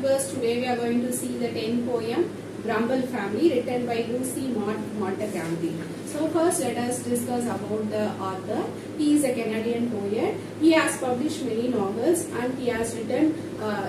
viewers, today we are going to see the 10th poem Grumble family written by Lucy Maud Montgomery. So first let us discuss about the author. He is a Canadian poet. He has published many novels and he has written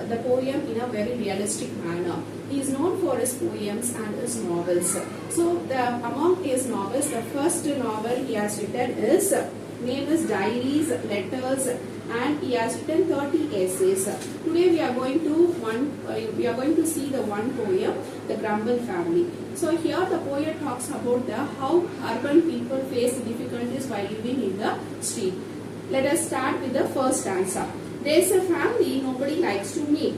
the poem in a very realistic manner. He is known for his poems and his novels. So among his novels, the first novel he has written is name is Diaries, Letters, and he has written 30 essays. Today we are going to see the one poem, The Grumble Family. So here the poet talks about how urban people face difficulties while living in the street. Let us start with the first stanza. There is a family nobody likes to meet.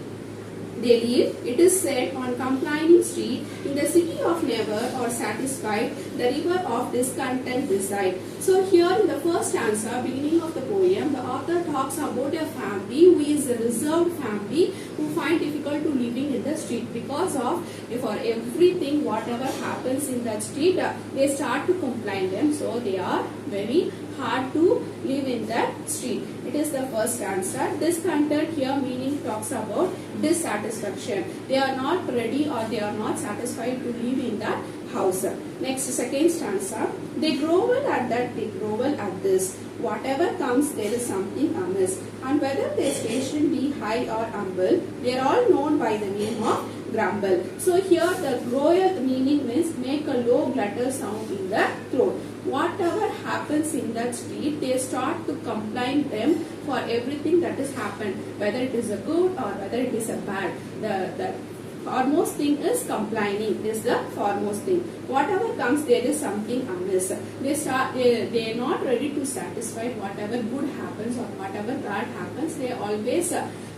They live, it is said, on complaining street, in the city of never or satisfied, the river of discontent reside. So here in the first stanza, beginning of the poem, the author talks about a family who is a reserved family who find difficult to living in the street because of for everything whatever happens in that street, they start to complain them. So they are very hard to live in that street. It is the first stanza. Discontent here meaning talks about dissatisfaction. They are not ready or they are not satisfied to live in that house. Next, second stanza. They grovel at that, they grovel at this. Whatever comes, there is something amiss. And whether their station be high or humble, they are all known by the name of Grumble. So here the grovel meaning means make a low glutter sound in the throat. Whatever happens in that street, they start to complain them for everything that has happened, whether it is a good or whether it is a bad. The foremost thing is complaining is the foremost thing. Whatever comes, there is something amiss. They are not ready to satisfy whatever good happens or whatever bad happens. They always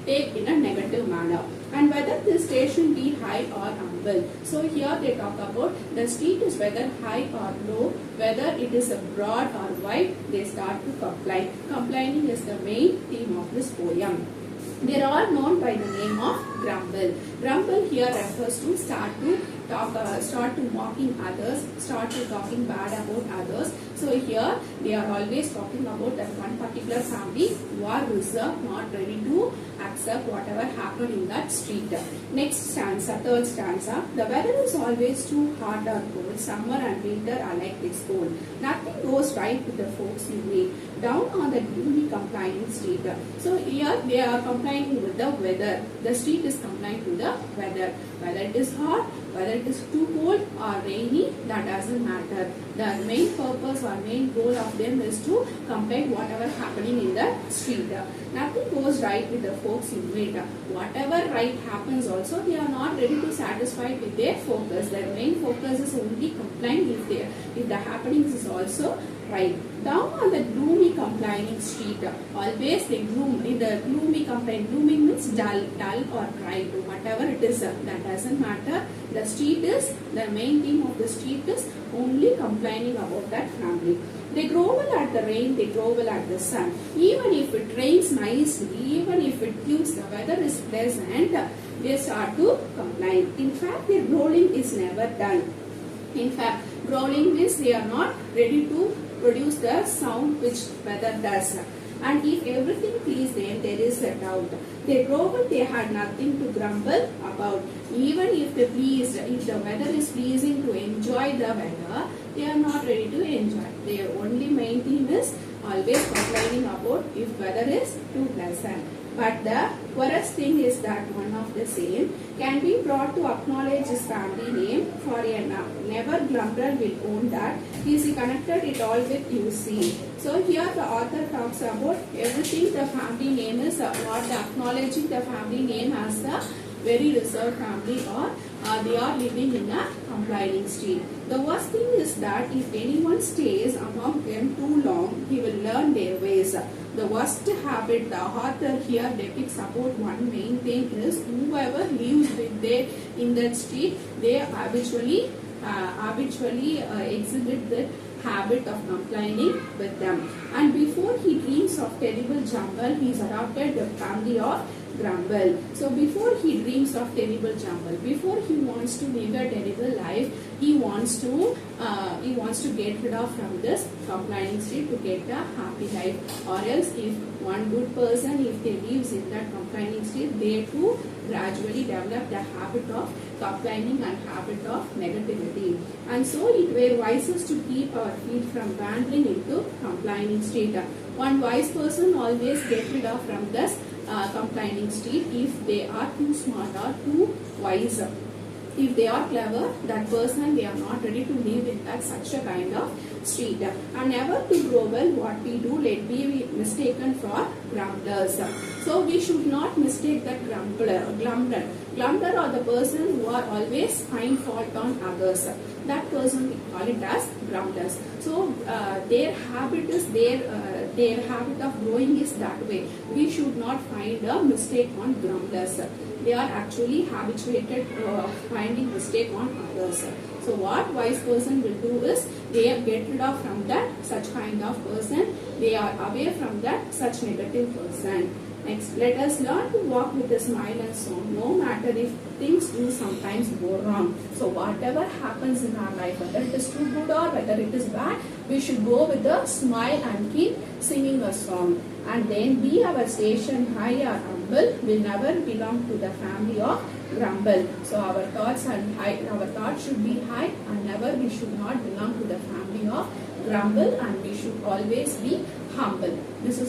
take in a negative manner. And whether the station be high or humble. So here they talk about the street is whether high or low, whether it is a broad or wide, they start to complain. Complaining is the main theme of this poem. They are all known by the name of Grumble. Grumble here refers to start to mocking others, start to talking bad about others. So here they are always talking about that one particular family who are reserved, not ready to accept whatever happened in that street. Next stanza, third stanza. The weather is always too hot or cold. Summer and winter are like this cold. Nothing goes right with the folks you meet. Down on the gloomy complaining street. So here they are complaining with the weather. The street is complaining to the weather. Whether it is hot, whether it is too cold or rainy, that doesn't matter. The main purpose or main goal of them is to complain whatever happening in the street. Nothing goes right with the folks you meet. Whatever right happens also, they are not ready to satisfy with their focus. Their main focus is only complain if the happenings is also right. Down on the gloomy complaining street, always they gloom. In the gloomy complaint, glooming means dull or dry. Whatever it is, that doesn't matter. The street is, the main theme of the street is only complaining about that family. They grovel at the rain, they grovel at the sun. Even if it rains nicely, even if it gives the weather is pleasant, they start to complain. In fact, their growling is never done. In fact, growling means they are not ready to produce the sound which weather does. And if everything pleases them, there is a doubt. They grovel, they had nothing to grumble about. Even if the weather is pleasing to enjoy the weather, they are not ready to enjoy. Their only main theme is always complaining about if weather is too pleasant. But the worst thing is that one of the same can be brought to acknowledge his family name for a never grumbler will own that. He connected it all with you see. So here the author talks about everything the family name is not acknowledging the family name as a very reserved family or they are living in a complaining street. The worst thing is that if anyone stays among them too long, he will learn their ways. The worst habit the author here depicts about one main thing is whoever lives with them in that street, they habitually exhibit the habit of complaining with them. And before he dreams of terrible jumble, he is adopted the family of Grumble. So before he dreams of terrible jumble, before he wants to live a terrible life, he wants to get rid of from this complaining street to get a happy life. Or else if one good person, if they lives in that complaining street, they too gradually develop the habit of complaining and habit of negativity. And so it were wisest to keep our feet from wandering into complaining state. One wise person always get rid of from this complaining state if they are too smart or too wise. If they are clever, that person, they are not ready to live in that such a kind of state. And never to grumble what we do, let be mistaken for grumblers. So we should not mistake that grumbler or the person who are always find fault on others. That person we call it as grumblers. So their habit is their habit of growing is that way. We should not find a mistake on grumblers. They are actually habituated finding mistake on others. So what wise person will do is they get rid of from that such kind of person. They are away from that such negative person. Next, let us learn to walk with a smile and so no matter if things do sometimes go wrong. So whatever happens in our life, whether it is too good or whether it is bad, we should go with a smile and keep singing a song. And then be our station high or humble, will never belong to the family of Grumble. So our thoughts should be high and never we should not belong to the family of Grumble, and we should always be humble. This is